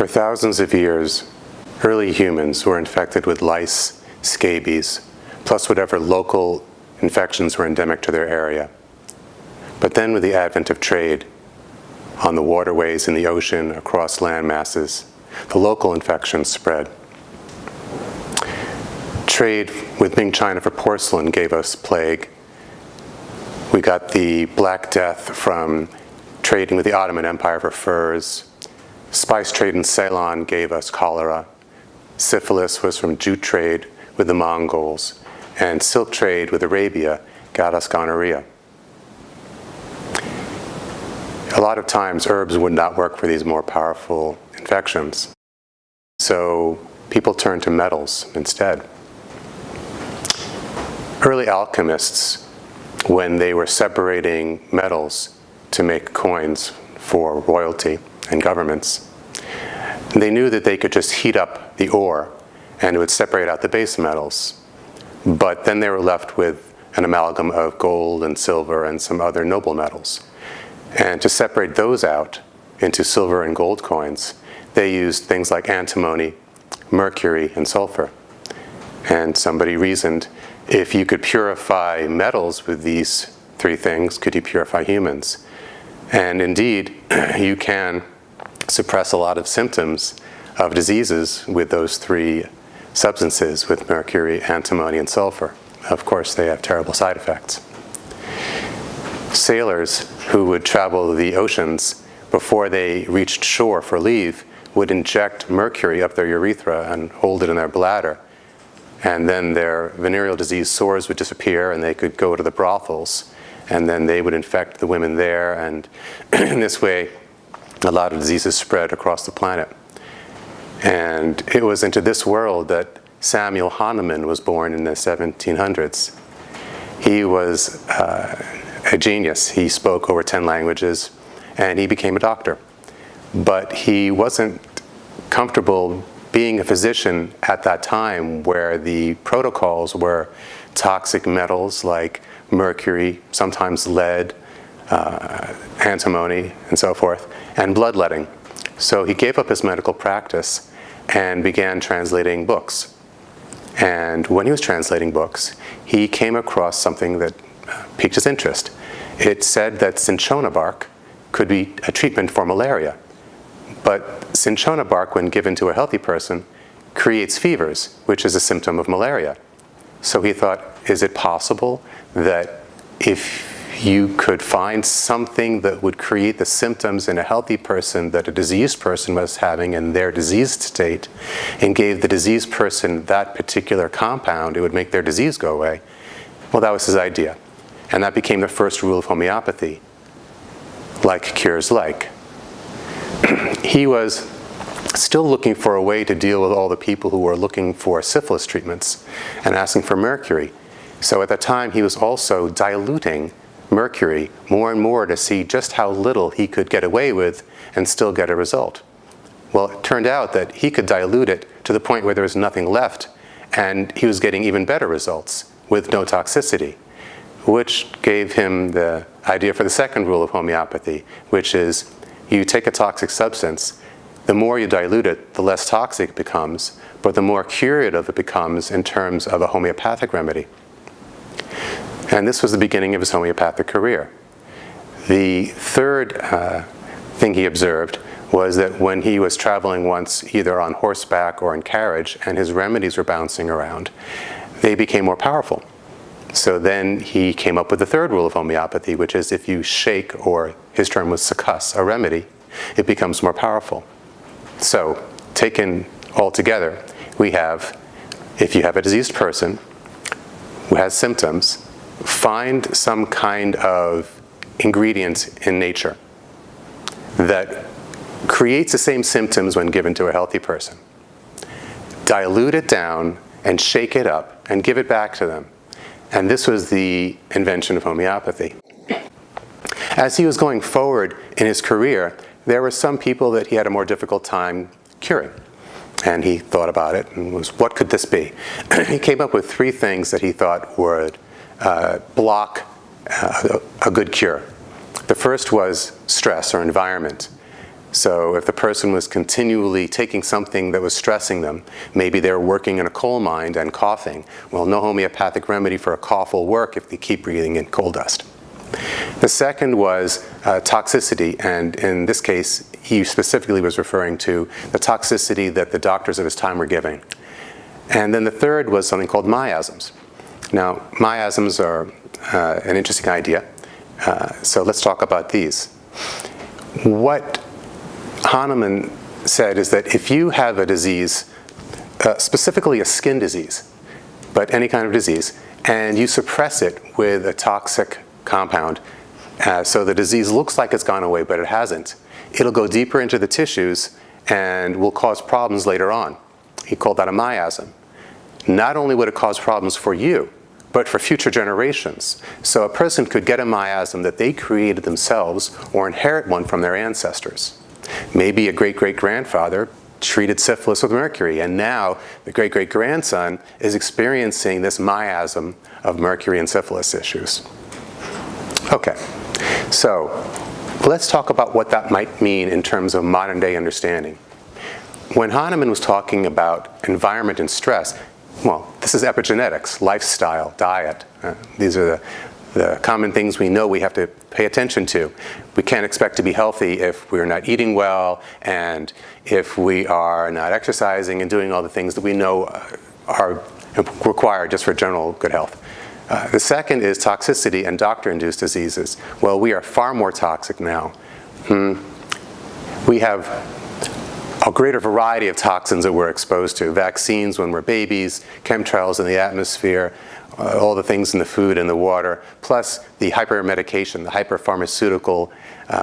For thousands of years, early humans were infected with lice, scabies, plus whatever local infections were endemic to their area. But then with the advent of trade, on the waterways, in the ocean, across land masses, the local infections spread. Trade with Ming China for porcelain gave us plague. We got the Black Death from trading with the Ottoman Empire for furs. Spice trade in Ceylon gave us cholera. Syphilis was from jute trade with the Mongols. And silk trade with Arabia got us gonorrhea. A lot of times herbs would not work for these more powerful infections. So people turned to metals instead. Early alchemists, when they were separating metals to make coins for royalty and governments, they knew that they could just heat up the ore and it would separate out the base metals. But then they were left with an amalgam of gold and silver and some other noble metals. And to separate those out into silver and gold coins, they used things like antimony, mercury, and sulfur. And somebody reasoned, if you could purify metals with these three things, could you purify humans? And indeed, you can suppress a lot of symptoms of diseases with those three substances, with mercury, antimony, and sulfur. Of course, they have terrible side effects. Sailors who would travel the oceans before they reached shore for leave would inject mercury up their urethra and hold it in their bladder. And then their venereal disease sores would disappear and they could go to the brothels. And then they would infect the women there. And in this way, a lot of diseases spread across the planet. And it was into this world that Samuel Hahnemann was born in the 1700s. He was a genius. He spoke over 10 languages, and he became a doctor. But he wasn't comfortable being a physician at that time where the protocols were toxic metals like mercury, sometimes lead, antimony, and so forth, and bloodletting. So he gave up his medical practice and began translating books. And when he was translating books, he came across something that piqued his interest. It said that cinchona bark could be a treatment for malaria. But cinchona bark, when given to a healthy person, creates fevers, which is a symptom of malaria. So he thought, is it possible that if you could find something that would create the symptoms in a healthy person that a diseased person was having in their diseased state, and gave the diseased person that particular compound, it would make their disease go away? Well, that was his idea. And that became the first rule of homeopathy. Like cures like. He was still looking for a way to deal with all the people who were looking for syphilis treatments and asking for mercury. So at that time, he was also diluting mercury more and more to see just how little he could get away with and still get a result. Well, it turned out that he could dilute it to the point where there was nothing left, and he was getting even better results with no toxicity, which gave him the idea for the second rule of homeopathy, which is you take a toxic substance, the more you dilute it, the less toxic it becomes, but the more curative it becomes in terms of a homeopathic remedy. And this was the beginning of his homeopathic career. The third thing he observed was that when he was traveling once either on horseback or in carriage and his remedies were bouncing around, they became more powerful. So then he came up with the third rule of homeopathy, which is if you shake, or his term was succuss, a remedy, it becomes more powerful. So taken all together, we have, if you have a diseased person who has symptoms, find some kind of ingredient in nature that creates the same symptoms when given to a healthy person. Dilute it down and shake it up and give it back to them. And this was the invention of homeopathy. As he was going forward in his career, there were some people that he had a more difficult time curing. And he thought about it and was, what could this be? He came up with three things that he thought would block a good cure. The first was stress or environment. So if the person was continually taking something that was stressing them, maybe they're working in a coal mine and coughing, well, no homeopathic remedy for a cough will work if they keep breathing in coal dust. The second was toxicity, and in this case, he specifically was referring to the toxicity that the doctors of his time were giving. And then the third was something called miasms. Now, miasms are an interesting idea, so let's talk about these. What Hahnemann said is that if you have a disease, specifically a skin disease, but any kind of disease, and you suppress it with a toxic compound, so the disease looks like it's gone away, but it hasn't, it'll go deeper into the tissues and will cause problems later on. He called that a miasm. Not only would it cause problems for you, but for future generations. So a person could get a miasm that they created themselves or inherit one from their ancestors. Maybe a great-great-grandfather treated syphilis with mercury, and now the great-great-grandson is experiencing this miasm of mercury and syphilis issues. Okay, so let's talk about what that might mean in terms of modern-day understanding. When Hahnemann was talking about environment and stress, well, this is epigenetics, lifestyle, diet. These are the common things we know we have to pay attention to. We can't expect to be healthy if we're not eating well, and if we are not exercising and doing all the things that we know are required just for general good health. The second is toxicity and doctor-induced diseases. Well, we are far more toxic now. We have a greater variety of toxins that we're exposed to. Vaccines when we're babies, chemtrails in the atmosphere, all the things in the food and the water, plus the hypermedication, the hyperpharmaceutical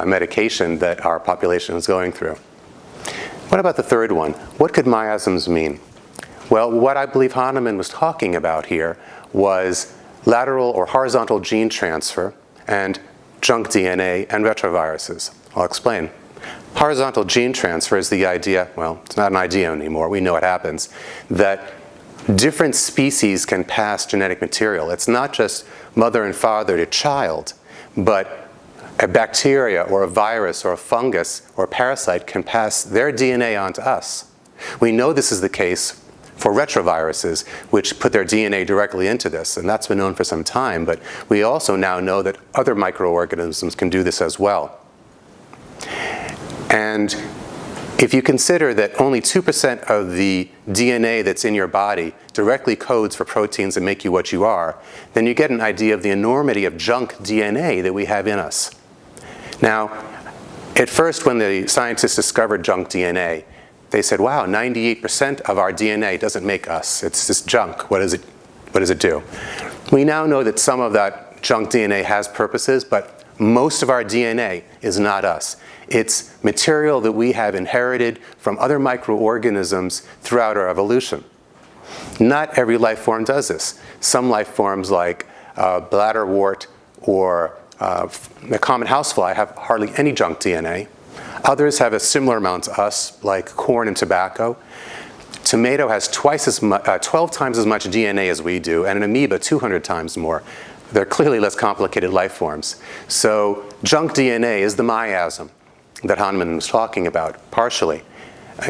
medication that our population is going through. What about the third one? What could miasms mean? Well, what I believe Hahnemann was talking about here was lateral or horizontal gene transfer and junk DNA and retroviruses. I'll explain. Horizontal gene transfer is the idea, well, it's not an idea anymore, we know it happens, that different species can pass genetic material. It's not just mother and father to child, but a bacteria or a virus or a fungus or a parasite can pass their DNA on to us. We know this is the case for retroviruses, which put their DNA directly into this, and that's been known for some time, but we also now know that other microorganisms can do this as well. And if you consider that only 2% of the DNA that's in your body directly codes for proteins that make you what you are, then you get an idea of the enormity of junk DNA that we have in us. Now, at first when the scientists discovered junk DNA, they said, wow, 98% of our DNA doesn't make us. It's just junk. What does it do? We now know that some of that junk DNA has purposes, but most of our DNA is not us. It's material that we have inherited from other microorganisms throughout our evolution. Not every life form does this. Some life forms like bladderwort or the common housefly have hardly any junk DNA. Others have a similar amount to us, like corn and tobacco. Tomato has 12 times as much DNA as we do, and an amoeba 200 times more. They're clearly less complicated life forms. So junk DNA is the miasm that Hahnemann was talking about, partially.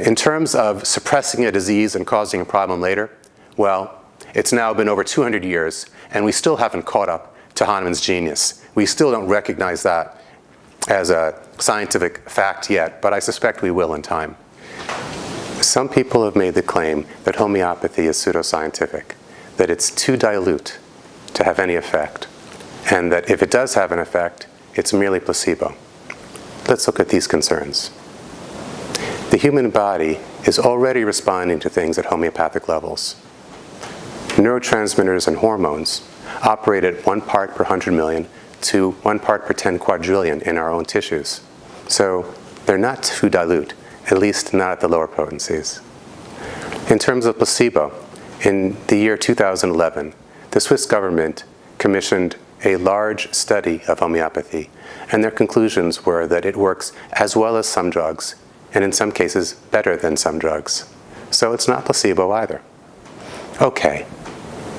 In terms of suppressing a disease and causing a problem later, well, it's now been over 200 years, and we still haven't caught up to Hahnemann's genius. We still don't recognize that as a scientific fact yet, but I suspect we will in time. Some people have made the claim that homeopathy is pseudoscientific, that it's too dilute to have any effect, and that if it does have an effect, it's merely placebo. Let's look at these concerns. The human body is already responding to things at homeopathic levels. Neurotransmitters and hormones operate at 1 part per 100 million to 1 part per 10 quadrillion in our own tissues. So they're not too dilute, at least not at the lower potencies. In terms of placebo, in the year 2011, the Swiss government commissioned a large study of homeopathy, and their conclusions were that it works as well as some drugs, and in some cases better than some drugs. So it's not placebo either. Okay,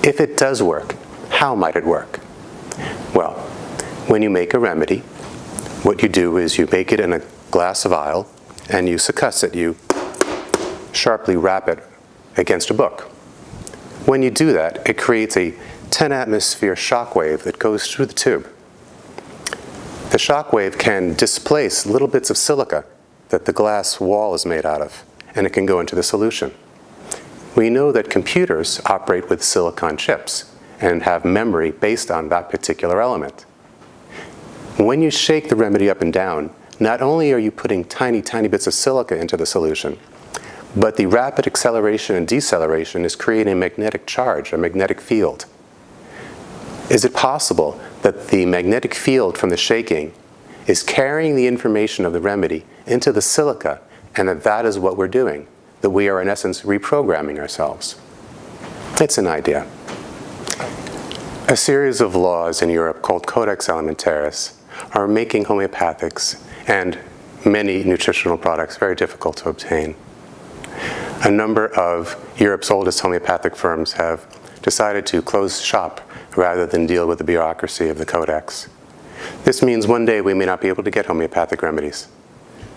if it does work, how might it work? Well, when you make a remedy, what you do is you make it in a glass vial, and you succuss it. You sharply wrap it against a book. When you do that, it creates a 10 atmosphere shock wave that goes through the tube. The shock wave can displace little bits of silica that the glass wall is made out of, and it can go into the solution. We know that computers operate with silicon chips and have memory based on that particular element. When you shake the remedy up and down, not only are you putting tiny, tiny bits of silica into the solution, but the rapid acceleration and deceleration is creating a magnetic charge, a magnetic field. Is it possible that the magnetic field from the shaking is carrying the information of the remedy into the silica, and that is what we're doing, that we are in essence reprogramming ourselves? It's an idea. A series of laws in Europe called Codex Alimentaris are making homeopathics and many nutritional products very difficult to obtain. A number of Europe's oldest homeopathic firms have decided to close shop rather than deal with the bureaucracy of the Codex. This means one day we may not be able to get homeopathic remedies.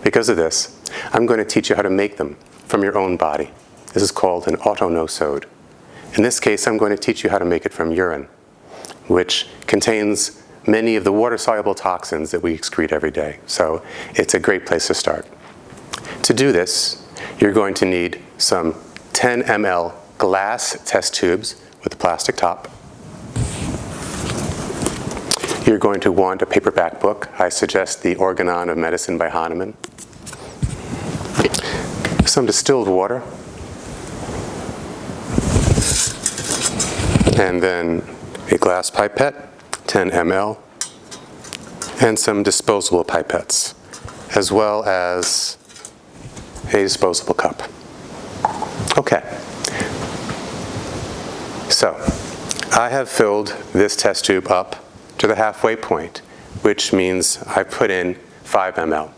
Because of this, I'm going to teach you how to make them from your own body. This is called an Autonosode. In this case, I'm going to teach you how to make it from urine, which contains many of the water-soluble toxins that we excrete every day. So it's a great place to start. To do this, you're going to need some 10 ml glass test tubes with a plastic top. You're going to want a paperback book. I suggest The Organon of Medicine by Hahnemann. Some distilled water. And then a glass pipette, 10 ml, and some disposable pipettes, as well as a disposable cup. Okay. So, I have filled this test tube up to the halfway point, which means I put in 5 ml.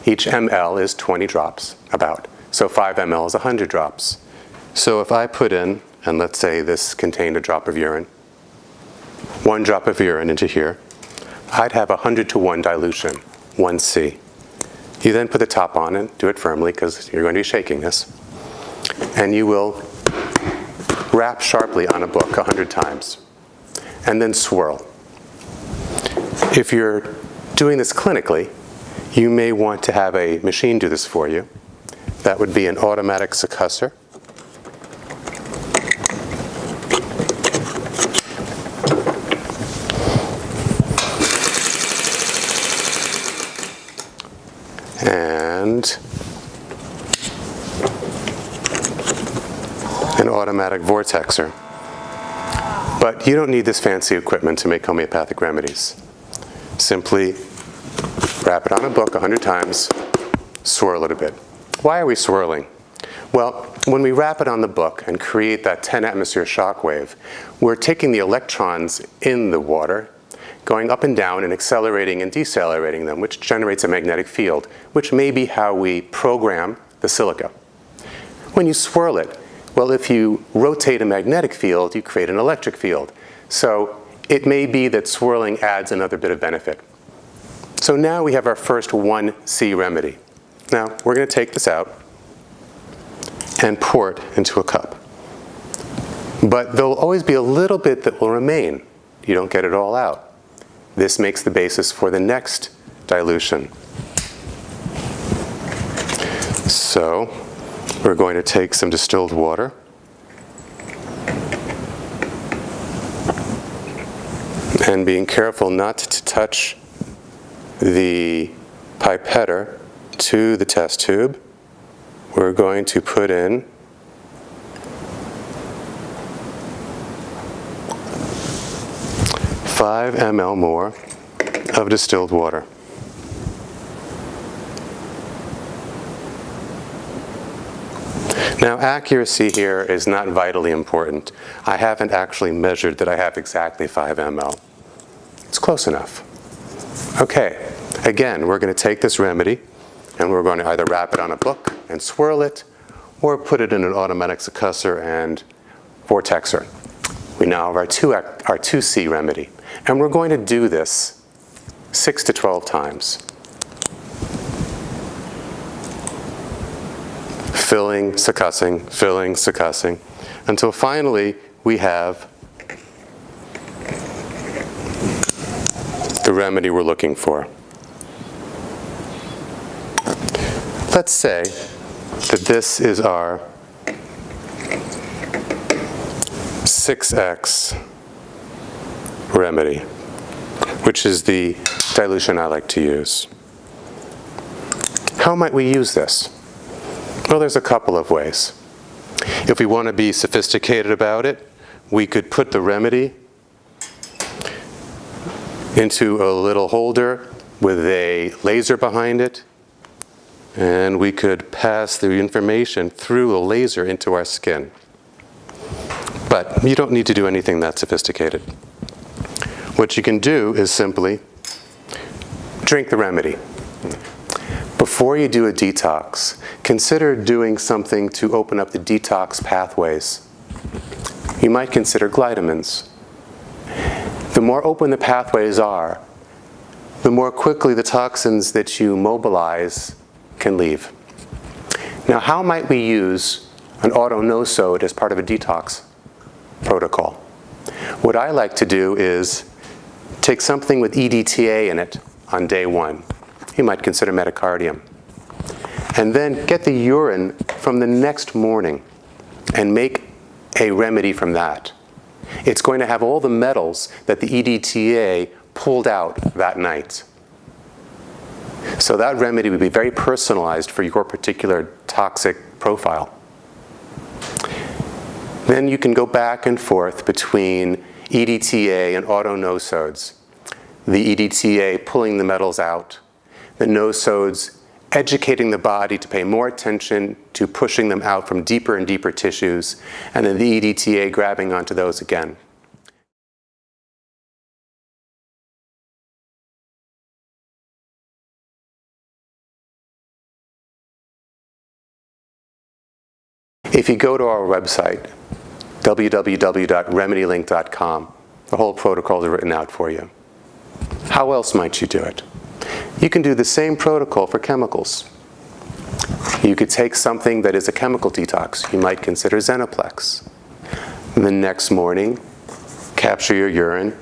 Each ml is 20 drops, about. So 5 ml is 100 drops. So if I put in, and let's say this contained a drop of urine, 1 drop of urine into here, I'd have 100-to-1 dilution, 1C. You then put the top on and do it firmly because you're going to be shaking this. And you will wrap sharply on a book 100 times. And then swirl. If you're doing this clinically, you may want to have a machine do this for you. That would be an automatic succusser. And an automatic vortexer. But you don't need this fancy equipment to make homeopathic remedies. Simply wrap it on a book 100 times, swirl it a bit. Why are we swirling? Well, when we wrap it on the book and create that 10 atmosphere shock wave, we're taking the electrons in the water, going up and down and accelerating and decelerating them, which generates a magnetic field, which may be how we program the silica. When you swirl it, well, if you rotate a magnetic field, you create an electric field. So it may be that swirling adds another bit of benefit. So now we have our first 1C remedy. Now we're going to take this out and pour it into a cup. But there'll always be a little bit that will remain. You don't get it all out. This makes the basis for the next dilution. So we're going to take some distilled water. And being careful not to touch the pipetter to the test tube, we're going to put in five ml more of distilled water. Now, accuracy here is not vitally important. I haven't actually measured that I have exactly 5 ml. It's close enough. Okay, again, we're going to take this remedy and we're going to either wrap it on a book and swirl it, or put it in an automatic succusser and vortexer. We now have our 2C remedy. And we're going to do this 6 to 12 times. filling, succussing, until finally we have the remedy we're looking for. Let's say that this is our 6x remedy, which is the dilution I like to use. How might we use this? Well, there's a couple of ways. If we want to be sophisticated about it, we could put the remedy into a little holder with a laser behind it, and we could pass the information through a laser into our skin. But you don't need to do anything that sophisticated. What you can do is simply drink the remedy. Before you do a detox, consider doing something to open up the detox pathways. You might consider glytamins. The more open the pathways are, the more quickly the toxins that you mobilize can leave. Now, how might we use an Autonosode as part of a detox protocol? What I like to do is take something with EDTA in it on day 1. You might consider metacardium. And then get the urine from the next morning and make a remedy from that. It's going to have all the metals that the EDTA pulled out that night. So that remedy would be very personalized for your particular toxic profile. Then you can go back and forth between EDTA and Autonosodes. The EDTA pulling the metals out, the nosodes educating the body to pay more attention to pushing them out from deeper and deeper tissues, and then the EDTA grabbing onto those again. If you go to our website, www.remedylink.com, the whole protocol is written out for you. How else might you do it? You can do the same protocol for chemicals. You could take something that is a chemical detox. You might consider Xenoplex. The next morning, capture your urine,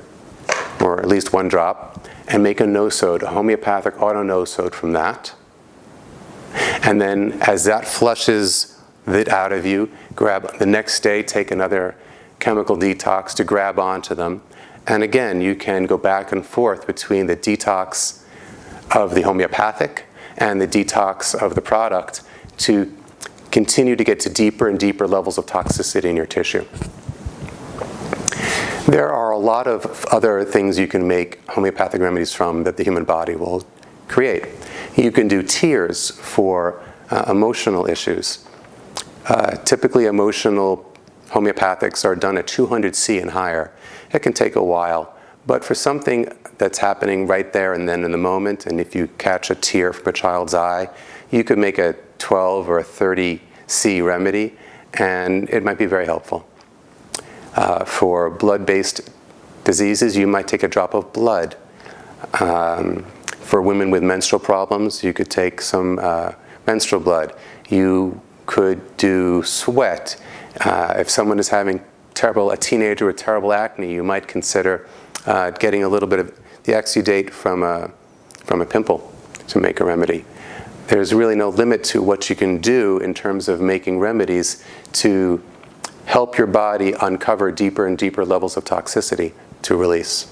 or at least 1 drop, and make a nosode, a homeopathic autonosode from that. And then as that flushes it out of you, grab the next day, take another chemical detox to grab onto them. And again, you can go back and forth between the detox of the homeopathic and the detox of the product to continue to get to deeper and deeper levels of toxicity in your tissue. There are a lot of other things you can make homeopathic remedies from that the human body will create. You can do tears for emotional issues. Typically, emotional homeopathics are done at 200 C and higher. It can take a while, but for something that's happening right there and then in the moment, and if you catch a tear from a child's eye, you could make a 12 or a 30 C remedy, and it might be very helpful. For blood-based diseases, you might take a drop of blood. For women with menstrual problems, you could take some menstrual blood. You could do sweat. If someone is having a teenager with terrible acne, you might consider getting a little bit of the exudate from a pimple to make a remedy. There's really no limit to what you can do in terms of making remedies to help your body uncover deeper and deeper levels of toxicity to release.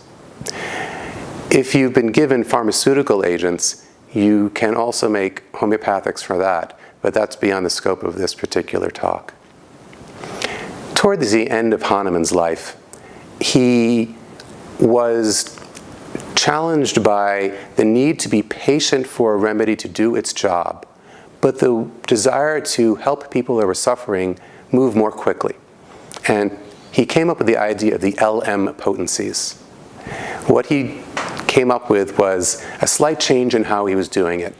If you've been given pharmaceutical agents, you can also make homeopathics for that, but that's beyond the scope of this particular talk. Toward the end of Hahnemann's life, he was challenged by the need to be patient for a remedy to do its job, but the desire to help people that were suffering move more quickly. And he came up with the idea of the LM potencies. What he came up with was a slight change in how he was doing it.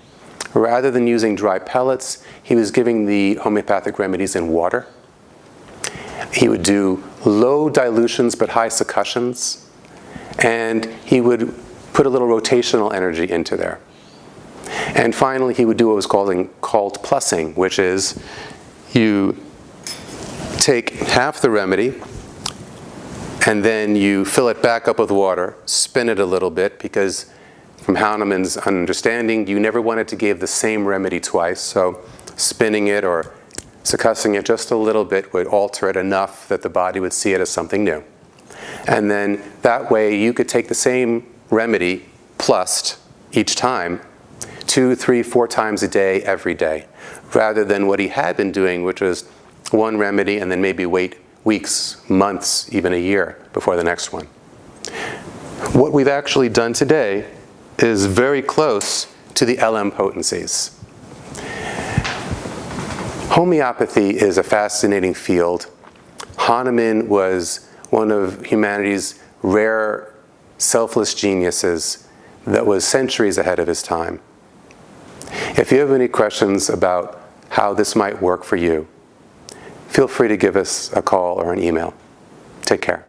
Rather than using dry pellets, he was giving the homeopathic remedies in water. He would do low dilutions but high succussions, and he would put a little rotational energy into there. And finally, he would do what was called plussing, which is you take half the remedy and then you fill it back up with water, spin it a little bit, because from Hahnemann's understanding, you never wanted to give the same remedy twice, so spinning it or succussing it just a little bit would alter it enough that the body would see it as something new. And then that way you could take the same remedy plussed each time 2, 3, 4 times a day, every day, rather than what he had been doing, which was one remedy and then maybe wait weeks, months, even a year before the next one. What we've actually done today is very close to the LM potencies. Homeopathy is a fascinating field. Hahnemann was one of humanity's rare, selfless geniuses that was centuries ahead of his time. If you have any questions about how this might work for you, feel free to give us a call or an email. Take care.